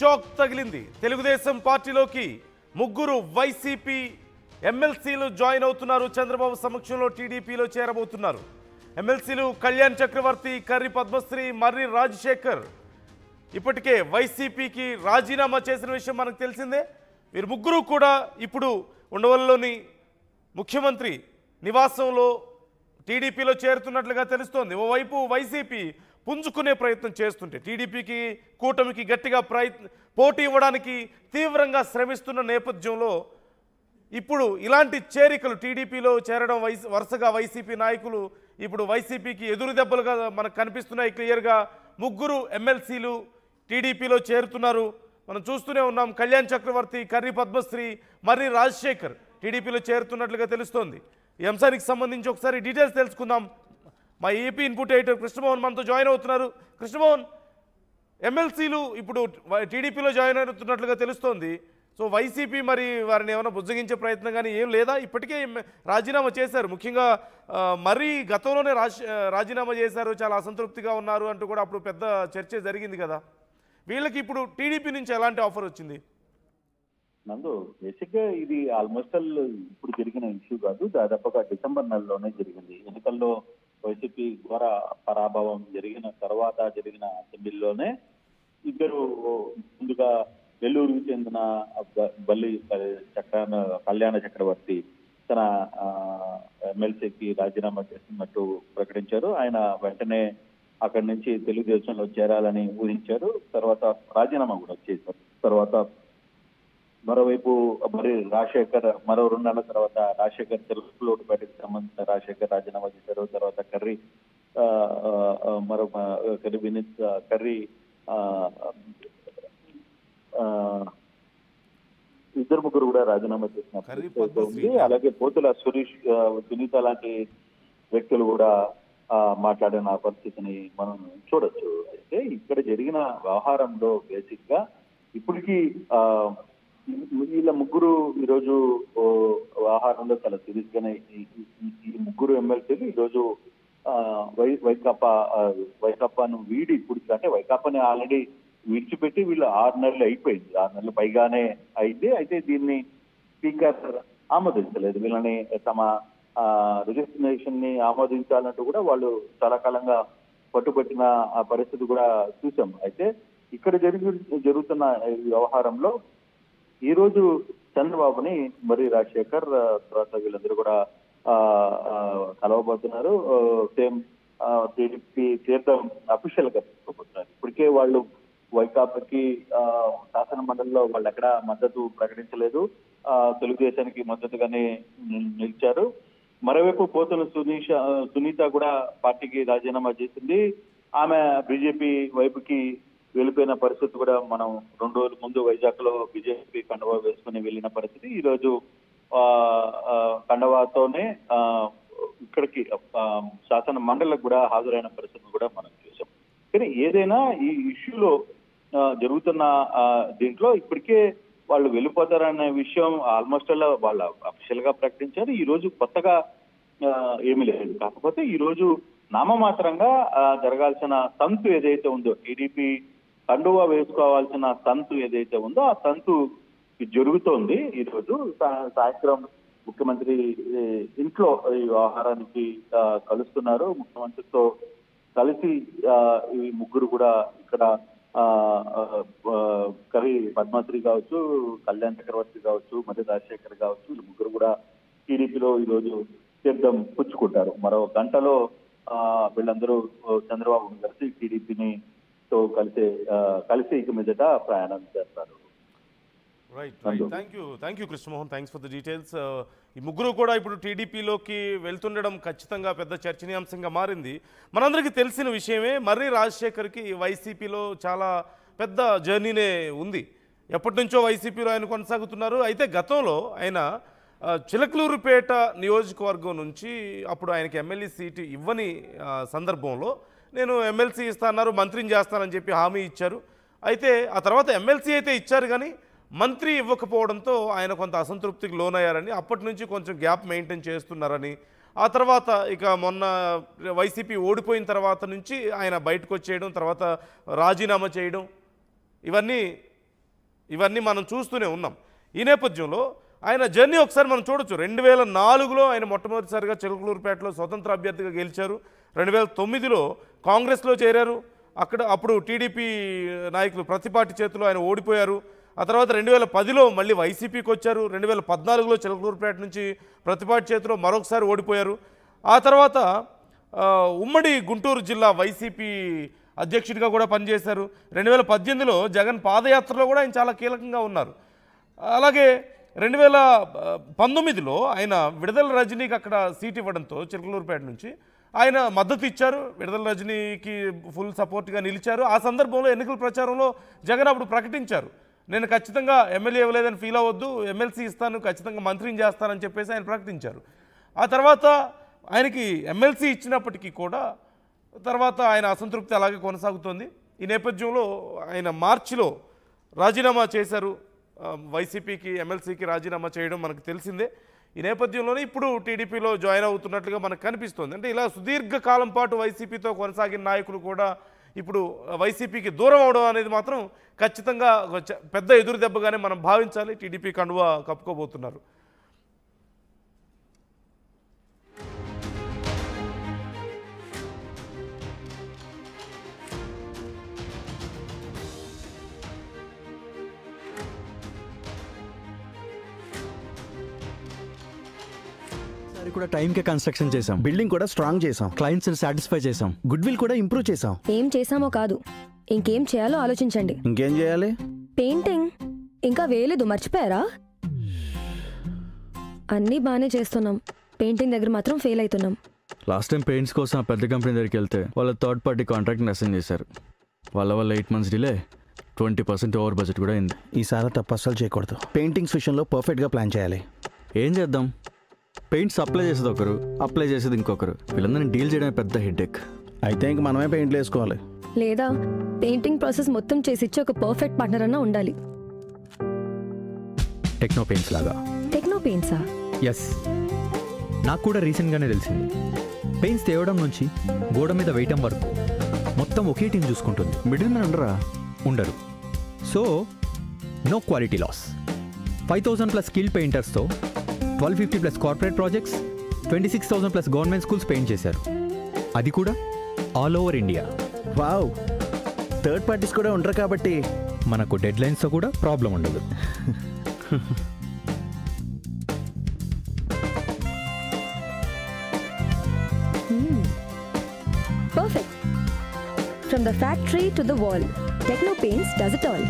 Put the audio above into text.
Shock తగిలింది. తెలుగుదేశం పార్టీలోకి ముగ్గురు వైసీపీ ఎమ్మెల్సీలు జాయిన్ అవుతున్నారు. చంద్రబాబు సమక్షంలో టీడీపీలో చేరబోతున్నారు. ఎమ్మెల్సీలు కళ్యాణ్ చక్రవర్తి, కర్రి పద్మశ్రీ, మర్రి రాజశేఖర్ ఇప్పటికే వైసీపీకి రాజీనామా చేసిన విషయం మనకు తెలిసిందే. వీరు ముగ్గురు కూడా ఇప్పుడు ఉండవల్లిలోని ముఖ్యమంత్రి నివాసంలో టీడీపీలో చేరుతున్నట్లుగా తెలుస్తోంది. ఓవైపు వైసీపీ పుంజుకునే ప్రయత్నం చేస్తుంటే టీడీపీకి కూటమికి గట్టిగా పోటీ ఇవ్వడానికి తీవ్రంగా శ్రమిస్తున్న నేపథ్యంలో ఇప్పుడు ఇలాంటి చేరికలు టీడీపీలో చేరడం వరుసగా వైసీపీ నాయకులు ఇప్పుడు వైసీపీకి ఎదురు దెబ్బలుగా మనకు కనిపిస్తున్నాయి. క్లియర్గా ముగ్గురు ఎమ్మెల్సీలు టీడీపీలో చేరుతున్నారు. మనం చూస్తూనే ఉన్నాం. కళ్యాణ్ చక్రవర్తి, కర్రి పద్మశ్రీ, మర్రి రాజశేఖర్ టీడీపీలో చేరుతున్నట్లుగా తెలుస్తోంది. ఈ అంశానికి సంబంధించి ఒకసారి డీటెయిల్స్ తెలుసుకుందాం. మా ఏపీ ఇన్పుట్ ఎడిటర్ కృష్ణమోహన్ మనతో జాయిన్ అవుతున్నారు. కృష్ణమోహన్, ఎమ్మెల్సీలు ఇప్పుడు టీడీపీలో జాయిన్ అవుతున్నట్లుగా తెలుస్తోంది. సో వైసీపీ మరి వారిని ఏమైనా బుజ్జగించే ప్రయత్నం కానీ ఏం లేదా? ఇప్పటికే రాజీనామా చేశారు. ముఖ్యంగా మరీ గతంలోనే రాజీనామా చేశారు, చాలా అసంతృప్తిగా ఉన్నారు అంటూ కూడా అప్పుడు పెద్ద చర్చ జరిగింది కదా. వీళ్ళకి ఇప్పుడు టీడీపీ నుంచి ఎలాంటి ఆఫర్ వచ్చింది? నందు, బేసిక్గా ఇది ఆల్మోస్ట్ ఇప్పుడు జరిగిన ఇష్యూ కాదు. దాదాపుగా డిసెంబర్ నెలలోనే జరిగింది. ఎన్నికల్లో వైసీపీ ద్వారా పరాభవం జరిగిన తర్వాత జరిగిన అసెంబ్లీలోనే ఇద్దరు ముందుగా నెల్లూరుకు చెందిన బల్లి కళ్యాణ చక్రవర్తి తన ఎమ్మెల్సీకి రాజీనామా చేస్తున్నట్టు ప్రకటించారు. ఆయన వెంటనే అక్కడి నుంచి తెలుగుదేశంలో చేరాలని ఊహించారు. తర్వాత రాజీనామా కూడా చేశారు. తర్వాత మరోవైపు మరి రాజశేఖర్ మరో 2 నెలల తర్వాత రాజశేఖర్ తెలుగులోటుపేటకు సంబంధించిన రాజశేఖర్ రాజీనామా చేశారు. తర్వాత కర్రి ఇద్దరు ముగ్గురు కూడా రాజీనామా చేసినప్పుడు అలాగే పోతుల సునీత లాంటి వ్యక్తులు కూడా మాట్లాడిన పరిస్థితిని మనం చూడొచ్చు. అయితే ఇక్కడ జరిగిన వ్యవహారంలో బేసిక్ గా ఇప్పటికీ వీళ్ళ ముగ్గురు ఈరోజు వ్యవహారంలో చాలా సీరియస్ గానే ఈ ముగ్గురు ఎమ్మెల్సీలు ఈరోజు వైకాపాను వీడి ఇప్పుడు అంటే వైకాపాని ఆల్రెడీ విడిచిపెట్టి వీళ్ళు 6 నెలలు అయిపోయింది. 6 నెలలు పైగానే అయింది. అయితే దీన్ని స్పీకర్ ఆమోదించలేదు. వీళ్ళని తమ రిజిస్ట్రేషన్ ని ఆమోదించాలంటూ కూడా వాళ్ళు చాలా కాలంగా పట్టుబట్టిన ఆ పరిస్థితి కూడా చూసాం. అయితే ఇక్కడ జరుగుతున్న వ్యవహారంలో ఈ రోజు చంద్రబాబుని మరి రాజశేఖర్ తర్వాత వీళ్ళందరూ కూడా కలవబోతున్నారు. సేమ్ టీడీపీ తీర్థం అఫీషియల్ గా తీసుకోబోతున్నారు. ఇప్పటికే వాళ్ళు వైకాపాకి శాసన మండలిలో వాళ్ళు ఎక్కడ మద్దతు ప్రకటించలేదు. తెలుగుదేశానికి మద్దతుగానే నిలిచారు. మరోవైపు పోతుల సునీత కూడా పార్టీకి రాజీనామా చేసింది. ఆమె బీజేపీ వైపుకి వెళ్ళిపోయిన పరిస్థితి కూడా మనం 2 రోజుల ముందు వైజాగ్ లో బీజేపీ కండవా వేసుకుని వెళ్ళిన పరిస్థితి. ఈ రోజు కండవాతోనే ఇక్కడికి శాసన మండలికి కూడా హాజరైన పరిస్థితి కూడా మనం చూసాం. కానీ ఏదైనా ఈ ఇష్యూలో జరుగుతున్న దీంట్లో ఇప్పటికే వాళ్ళు వెళ్ళిపోతారనే విషయం ఆల్మోస్ట్ వాళ్ళు అఫీషియల్ గా ప్రకటించారు. ఈ రోజు కొత్తగా ఏమీ లేదు. కాకపోతే ఈ రోజు నామమాత్రంగా జరగాల్సిన తంతు ఏదైతే ఉందో, టీడీపీ కండువా వేసుకోవాల్సిన తంతు ఏదైతే ఉందో ఆ తంతు జరుగుతోంది. ఈ రోజు సాయంత్రం ముఖ్యమంత్రి ఇంట్లో ఈ వ్యవహారానికి కలుస్తున్నారు. ముఖ్యమంత్రితో కలిసి ఈ ముగ్గురు కూడా ఇక్కడ కర్రి పద్మశ్రీ కావచ్చు, కళ్యాణ్ చక్రవర్తి కావచ్చు, మధ్య రాజశేఖర్ కావచ్చు, ఈ ముగ్గురు కూడా టీడీపీలో ఈ రోజు తీర్థం పుచ్చుకుంటారు. మరో గంటలో వీళ్ళందరూ చంద్రబాబు కలిసి టీడీపీని తో కలిసి ఇక మీదట ప్రయాణం చేస్తారు. Right. Thank you Krishnamohan. Thanks for the details. ఈ ముగ్గురు కూడా ఇప్పుడు టీడీపీలోకి వెళ్తుండడం ఖచ్చితంగా పెద్ద చర్చనీయాంశంగా మారింది. మనందరికీ తెలిసిన విషయమే, మర్రి రాజశేఖర్కి వైసీపీలో చాలా పెద్ద జర్నీనే ఉంది. ఎప్పటి నుంచో వైసీపీలో ఆయన కొనసాగుతున్నారు. అయితే గతంలో ఆయన చిలకలూరుపేట నియోజకవర్గం నుంచి అప్పుడు ఆయనకి ఎమ్మెల్యే సీటు ఇవ్వని సందర్భంలో నేను ఎమ్మెల్సీ ఇస్తాన్నారు, మంత్రిని చేస్తానని చెప్పి హామీ ఇచ్చారు. అయితే ఆ తర్వాత ఎమ్మెల్సీ అయితే ఇచ్చారు కానీ మంత్రి ఇవ్వకపోవడంతో ఆయన కొంత అసంతృప్తికి లోనయ్యారని, అప్పటి నుంచి కొంచెం గ్యాప్ మెయింటైన్ చేస్తున్నారని, ఆ తర్వాత ఇక మొన్న వైసీపీ ఓడిపోయిన తర్వాత నుంచి ఆయన బయటకు వచ్చేయడం, తర్వాత రాజీనామా చేయడం, ఇవన్నీ ఇవన్నీ మనం చూస్తూనే ఉన్నాం. ఈ నేపథ్యంలో ఆయన జర్నీ ఒకసారి మనం చూడొచ్చు. 2004లో ఆయన మొట్టమొదటిసారిగా చిలకలూరుపేటలో స్వతంత్ర అభ్యర్థిగా గెలిచారు. 2009లో కాంగ్రెస్లో చేరారు. అప్పుడు టీడీపీ నాయకులు ప్రతిపాటి చేతిలో ఆయన ఓడిపోయారు. ఆ తర్వాత 2010లో మళ్ళీ వైసీపీకి వచ్చారు. 2014లో చిలకలూరుపేట నుంచి ప్రతిపాటి చేతిలో మరొకసారి ఓడిపోయారు. ఆ తర్వాత ఉమ్మడి గుంటూరు జిల్లా వైసీపీ అధ్యక్షుడిగా కూడా పనిచేశారు. 2018లో జగన్ పాదయాత్రలో కూడా ఆయన చాలా కీలకంగా ఉన్నారు. అలాగే 2019లో ఆయన విడుదల రజనీకి అక్కడ సీట్ ఇవ్వడంతో చిలకలూరుపేట నుంచి ఆయన మద్దతు ఇచ్చారు. విడుదల రజనీకి ఫుల్ సపోర్ట్గా నిలిచారు. ఆ సందర్భంలో ఎన్నికల ప్రచారంలో జగన్ అప్పుడు ప్రకటించారు, నేను ఖచ్చితంగా ఎమ్మెల్యే ఇవ్వలేదని ఫీల్ అవ్వద్దు, ఎమ్మెల్సీ ఇస్తాను, ఖచ్చితంగా మంత్రిని చేస్తానని చెప్పేసి ఆయన ప్రకటించారు. ఆ తర్వాత ఆయనకి ఎమ్మెల్సీ ఇచ్చినప్పటికీ కూడా తర్వాత ఆయన అసంతృప్తి అలాగే కొనసాగుతోంది. ఈ నేపథ్యంలో ఆయన మార్చిలో రాజీనామా చేశారు. వైసీపీకి ఎమ్మెల్సీకి రాజీనామా చేయడం మనకు తెలిసిందే. ఈ నేపథ్యంలోనే ఇప్పుడు టీడీపీలో జాయిన్ అవుతున్నట్లుగా మనకు కనిపిస్తోంది. అంటే ఇలా సుదీర్ఘకాలం పాటు వైసీపీతో కొనసాగిన నాయకులు కూడా ఇప్పుడు వైసీపీకి దూరం అవడం అనేది మాత్రం ఖచ్చితంగా పెద్ద ఎదురు దెబ్బగానే మనం భావించాలి. టీడీపీ కండువా కప్పుకోబోతున్నారు. కూడా టైంకే కన్స్ట్రక్షన్ చేసాం, బిల్డింగ్ కూడా స్ట్రాంగ్ చేసాం, క్లయింట్స్ సాటిస్ఫై చేసాం, గుడ్ విల్ కూడా ఇంప్రూవ్ చేసాం. ఏం చేసామో కాదు, ఇంకేం చేయాలో ఆలోచించండి. ఇంకేం చేయాలి? పెయింటింగ్ ఇంకా వేయలేదు, మర్చిపోయారా? అన్నీ బాగానే చేస్తున్నాం, పెయింటింగ్ దగ్గర మాత్రం ఫెయిల్ అవుతున్నాం. లాస్ట్ టైం పెయింట్స్ కోసం ఆ పెద్ద కంపెనీ దగ్గరికి వెళ్తే వాళ్ళ థర్డ్ పార్టీ కాంట్రాక్ట్ని అసైన్ చేశారు. వాళ్ళ 8 months డిలే, 20% ఓవర్ బడ్జెట్ కూడా అయింది. ఈసారి తప్పు అస్సలు చేయకూడదు. పెయింటింగ్స్ విషయంలో పర్ఫెక్ట్గా ప్లాన్ చేయాలి. ఏం చేద్దాం, పెయింట్స్ అప్లై చేసేది ఒకరు, అప్లై చేసేది ఇంకొకరు, వీళ్ళందరినీ డీల్ చేయడమే పెద్ద హెడేక్. అయితే ఇంక మనమే పెయింట్లు వేసుకోవాలి. లేదా పెయింటింగ్ ప్రాసెస్ మొత్తం చేసిచ్చి ఒక పర్ఫెక్ట్ పార్ట్నర్ అన్నా ఉండాలి. టెక్నో పెయింట్స్ లాగా. టెక్నో పెయింట్సా? ఎస్, నాకు కూడా రీసెంట్గానే తెలిసింది. పెయింట్స్ తేవడం నుంచి గోడ మీద వేయటం వరకు మొత్తం ఒకే టీం చూసుకుంటుంది. మిడిల్ మ్యాన్ ఉండరు. So no quality loss. 5,000+ skill పెయింటర్స్తో 1,250+ corporate projects, 26,000+ government schools paint చేశారు. అది కూడా all over India. Wow, third parties కూడా ఉండరు కాబట్టి మనకు డెడ్ లైన్స్తో కూడా ప్రాబ్లం ఉండదు. Perfect. From the factory to the wall, techno paints does it all.